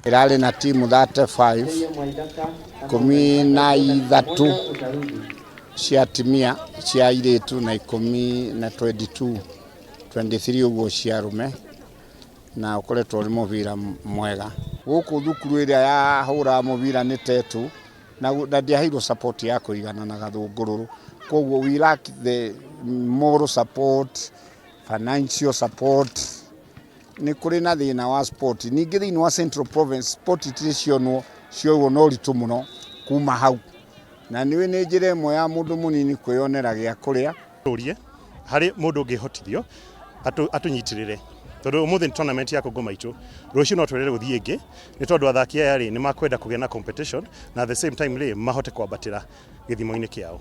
Irali na timu 35 13 cia timia cia iritu na 23 uguo cia rume na ukoretwo uri mubira mwega guku thukuru iria ya hura mubira ni Tetu na ndiaheirwo support ya kuigana na Gathungururu koguo we lack the moral support, financial support. Ni kuri na thina wa sport ningi thiini wa Central Province sport itirĩ cionwo no ritu muno kuma hau na niwe ni njira imwe ya mundu munini kwionera gia kuria urie hari mundu ngihotithio atunyitirire tondu umuthi tournament ya Kogoma itu rucio no twerere guthie ingi ni tondu athaki aya ni makwenda kugia na competition na at the same time mahote kwambatira githimo-ini kiao.